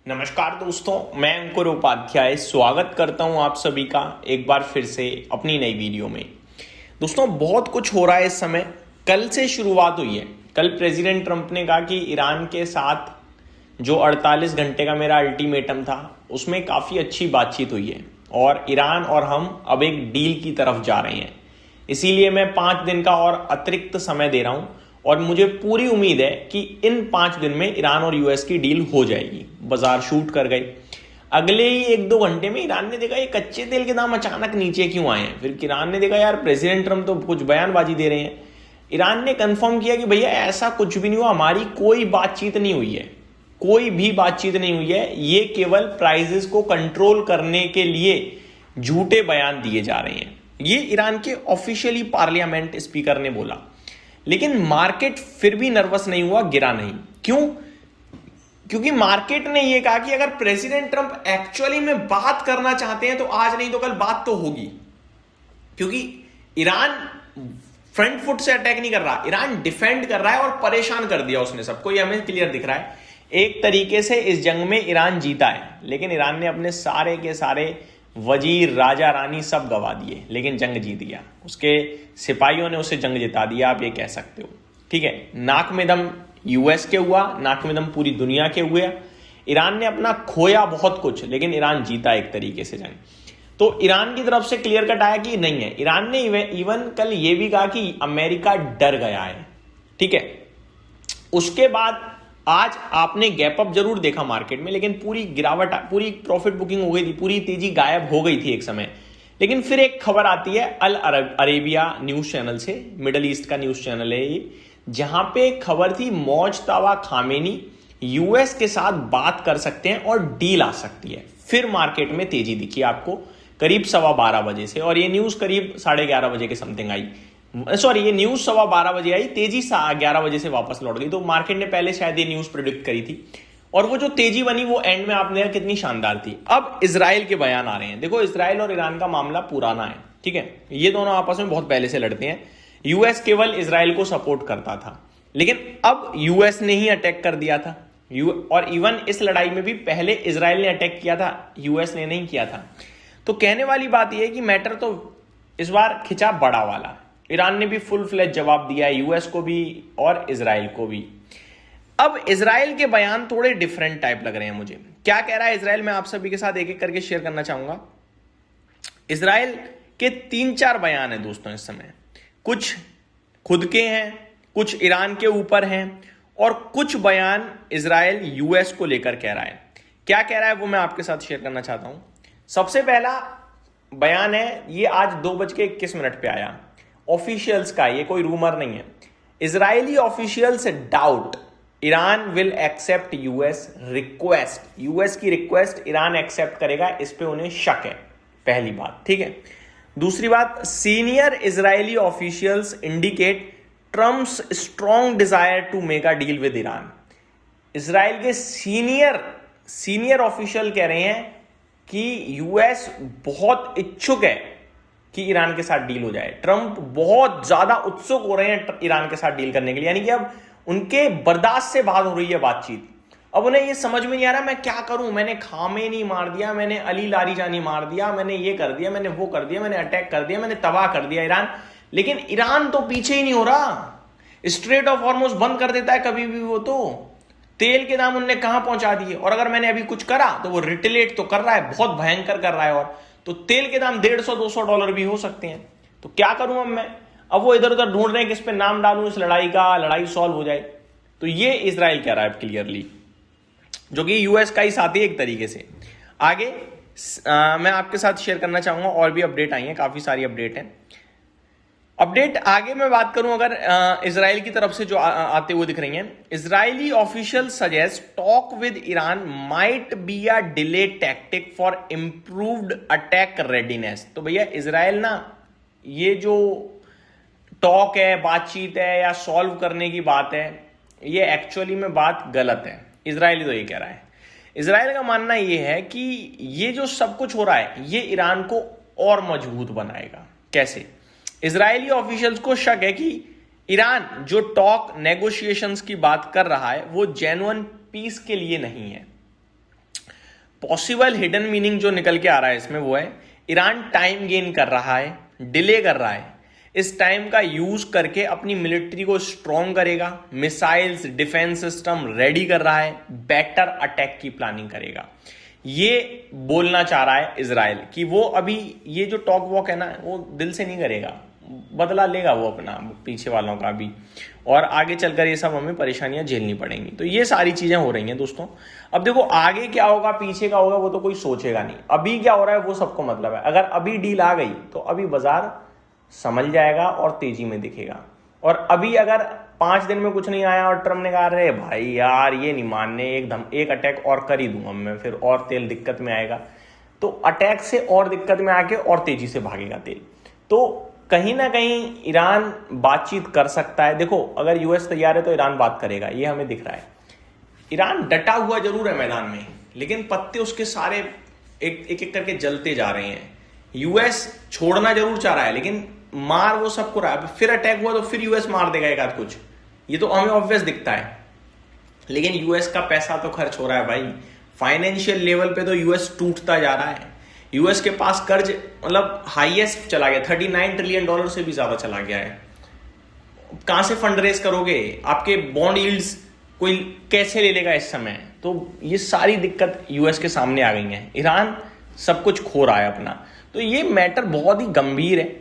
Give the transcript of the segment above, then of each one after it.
नमस्कार दोस्तों, मैं अंकुर उपाध्याय स्वागत करता हूं आप सभी का एक बार फिर से अपनी नई वीडियो में। दोस्तों, बहुत कुछ हो रहा है इस समय। कल से शुरुआत हुई है। कल प्रेसिडेंट ट्रंप ने कहा कि ईरान के साथ जो 48 घंटे का मेरा अल्टीमेटम था उसमें काफ़ी अच्छी बातचीत हुई है और ईरान और हम अब एक डील की तरफ जा रहे हैं। इसीलिए मैं 5 दिन का और अतिरिक्त समय दे रहा हूं और मुझे पूरी उम्मीद है कि इन 5 दिन में ईरान और यूएस की डील हो जाएगी। बाजार शूट कर गई। अगले ही 1-2 घंटे में ईरान ने देखा ये कच्चे तेल के दाम अचानक नीचे क्यों आए हैं। फिर ईरान ने देखा यार प्रेसिडेंट ट्रम्प तो कुछ बयानबाजी दे रहे हैं। ईरान ने कंफर्म किया कि भैया ऐसा कुछ भी नहीं हुआ, हमारी कोई बातचीत नहीं हुई है, कोई भी बातचीत नहीं हुई है। ये केवल प्राइसेस को कंट्रोल करने के लिए झूठे बयान दिए जा रहे हैं। ये ईरान के ऑफिशियली पार्लियामेंट स्पीकर ने बोला। लेकिन मार्केट फिर भी नर्वस नहीं हुआ, गिरा नहीं। क्यों? क्योंकि मार्केट ने यह कहा कि अगर प्रेसिडेंट ट्रंप एक्चुअली में बात करना चाहते हैं तो आज नहीं तो कल बात तो होगी। क्योंकि ईरान फ्रंट फुट से अटैक नहीं कर रहा, ईरान डिफेंड कर रहा है और परेशान कर दिया उसने सबको। ये हमें क्लियर दिख रहा है। एक तरीके से इस जंग में ईरान जीता है, लेकिन ईरान ने अपने सारे के सारे वजीर, राजा, रानी सब गवा दिए, लेकिन जंग जीत गया। उसके सिपाहियों ने उसे जंग जिता दिया, आप ये कह सकते हो। ठीक है, नाक में दम यूएस के हुआ, नाक में दम पूरी दुनिया के हुए। ईरान ने अपना खोया बहुत कुछ, लेकिन ईरान जीता एक तरीके से जंग। तो ईरान की तरफ से क्लियर कट आया कि नहीं है। ईरान ने इवन कल ये भी कहा कि अमेरिका डर गया है। ठीक है, उसके बाद आज आपने गैप अप जरूर देखा मार्केट में, लेकिन पूरी गिरावट, पूरी प्रॉफिट बुकिंग हो गई थी, पूरी तेजी गायब हो गई थी एक समय। लेकिन फिर एक खबर आती है अल अरेबिया न्यूज चैनल से, मिडल ईस्ट का न्यूज चैनल है ये, जहां पे खबर थी मोज्तबा खामेनी यूएस के साथ बात कर सकते हैं और डील आ सकती है। फिर मार्केट में तेजी दिखी आपको करीब 12:15 बजे से, और ये न्यूज करीब 11:30 बजे के समथिंग आई। सॉरी, ये न्यूज 12:15 बजे आई, तेजी 11 बजे से वापस लौट गई। तो मार्केट ने पहले शायद ये न्यूज प्रिडिक्ट करी थी, और वो जो तेजी बनी वो एंड में आपने देखा कितनी शानदार थी। अब इजराइल के बयान आ रहे हैं। देखो, इजराइल और ईरान का मामला पुराना है। ठीक है, ये दोनों आपस में बहुत पहले से लड़ते हैं। यूएस केवल इजराइल को सपोर्ट करता था, लेकिन अब यूएस ने ही अटैक कर दिया था। और इवन इस लड़ाई में भी पहले इजराइल ने अटैक किया था, यूएस ने नहीं किया था। तो कहने वाली बात यह है कि मैटर तो इस बार खिंचा बड़ा वाला। ईरान ने भी फुल फ्लैज जवाब दिया है, यूएस को भी और इजराइल को भी। अब इजराइल के बयान थोड़े डिफरेंट टाइप लग रहे हैं मुझे। क्या कह रहा है इजराइल, मैं आप सभी के साथ एक एक करके शेयर करना चाहूंगा। इजराइल के 3-4 बयान है दोस्तों इस समय। कुछ खुद के हैं, कुछ ईरान के ऊपर हैं, और कुछ बयान इजराइल यूएस को लेकर कह रहा है। क्या कह रहा है वो मैं आपके साथ शेयर करना चाहता हूं। सबसे पहला बयान है, ये आज 2:21 पे आया, ऑफिशियल्स का, ये कोई रूमर नहीं है। Israeli officials doubt Iran will accept US request. US की रिक्वेस्ट ईरान एक्सेप्ट करेगा, इस पे उन्हें शक है। पहली बात, ठीक है। दूसरी बात, senior Israeli officials indicate Trump's strong desire to make a deal with Iran. Israel के सीनियर ऑफिशियल कह रहे हैं कि यूएस बहुत इच्छुक है कि ईरान के साथ डील हो जाए। ट्रंप बहुत ज्यादा उत्सुक हो रहे हैं ईरान के साथ डील करने के लिए, यानी कि अब उनके बर्दाश्त से बाहर हो रही है बातचीत। अब उन्हें ये समझ में नहीं आ रहा मैं क्या करूं। मैंने खामेनी मार दिया, मैंने अली लारीजानी मार दिया, मैंने ये कर दिया, मैंने वो कर दिया, मैंने अटैक कर दिया, मैंने तबाह कर दिया ईरान, लेकिन ईरान तो पीछे ही नहीं हो रहा। स्ट्रेट ऑफ हॉर्मुज बंद कर देता है कभी भी। वो तो तेल के दाम उनने कहां पहुंचा दिए, और अगर मैंने अभी कुछ करा तो वो रिटेलेट तो कर रहा है, बहुत भयंकर कर रहा है। और तो तेल के दाम $150-200 भी हो सकते हैं। तो क्या करूं अब मैं? अब वो इधर उधर ढूंढ रहे हैं कि इस पे नाम डालूं इस लड़ाई का, लड़ाई सॉल्व हो जाए। तो ये इजराइल कह रहा है क्लियरली, जो कि यूएस का ही साथी एक तरीके से। आगे मैं आपके साथ शेयर करना चाहूंगा, और भी अपडेट आई है, काफी सारी अपडेट है। अपडेट आगे मैं बात करूं अगर इजराइल की तरफ से जो आते हुए दिख रही हैं। Israeli official suggest talk with Iran might be a delay tactic for improved attack readiness. तो भैया इजराइल ना, ये जो टॉक है, बातचीत है या सॉल्व करने की बात है, ये एक्चुअली में बात गलत है। इजराइली तो ये कह रहा है। इजराइल का मानना ये है कि ये जो सब कुछ हो रहा है ये ईरान को और मजबूत बनाएगा। कैसे? इजरायली ऑफिशियल्स को शक है कि ईरान जो टॉक नेगोशिएशंस की बात कर रहा है वो जेन्युइन पीस के लिए नहीं है। पॉसिबल हिडन मीनिंग जो निकल के आ रहा है इसमें वो है ईरान टाइम गेन कर रहा है, डिले कर रहा है, इस टाइम का यूज करके अपनी मिलिट्री को स्ट्रॉन्ग करेगा, मिसाइल्स डिफेंस सिस्टम रेडी कर रहा है, बेटर अटैक की प्लानिंग करेगा। ये बोलना चाह रहा है इजराइल कि वो अभी ये जो टॉक वॉक है ना वो दिल से नहीं करेगा, बदला लेगा वो अपना पीछे वालों का भी, और आगे चलकर ये सब हमें परेशानियां झेलनी पड़ेंगी। तो ये सारी चीजें हो रही हैं दोस्तों। अब देखो आगे क्या होगा पीछे का होगा वो तो कोई सोचेगा नहीं, अभी क्या हो रहा है वो सबको मतलब है। अगर अभी डील आ गई तो अभी बाजार समझ जाएगा और तेजी में दिखेगा, और अभी अगर 5 दिन में कुछ नहीं आया और ट्रम्प ने कहा अरे भाई यार ये नहीं मानने, एक अटैक और कर ही दूंगा मैं, फिर और तेल दिक्कत में आएगा, तो अटैक से और दिक्कत में आके और तेजी से भागेगा तेल। तो कहीं ना कहीं ईरान बातचीत कर सकता है। देखो अगर यूएस तैयार है तो ईरान बात करेगा, ये हमें दिख रहा है। ईरान डटा हुआ जरूर है मैदान में, लेकिन पत्ते उसके सारे एक एक करके जलते जा रहे हैं। यूएस छोड़ना जरूर चाह रहा है, लेकिन मार वो सबको रहा है। फिर अटैक हुआ तो फिर यूएस मार देगा एक आध कुछ, ये तो हमें ऑब्वियस दिखता है। लेकिन यूएस का पैसा तो खर्च हो रहा है भाई, फाइनेंशियल लेवल पे तो यूएस टूटता जा रहा है। यूएस के पास कर्ज मतलब हाईएस्ट चला गया, $39 ट्रिलियन से भी ज्यादा चला गया है। कहां से फंड रेज करोगे? आपके बॉन्ड यील्ड्स कोई कैसे ले लेगा इस समय? तो ये सारी दिक्कत यूएस के सामने आ गई है। ईरान सब कुछ खो रहा है अपना, तो ये मैटर बहुत ही गंभीर है।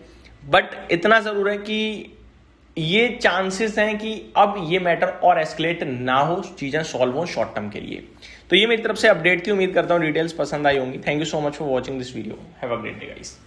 बट इतना जरूर है कि ये चांसेस हैं कि अब ये मैटर और एस्केलेट ना हो, चीजें सॉल्व हो शॉर्ट टर्म के लिए। तो ये मेरी तरफ से अपडेट थी, उम्मीद करता हूँ डिटेल्स पसंद आई होंगी। Thank you so much for watching this video, have a great day guys.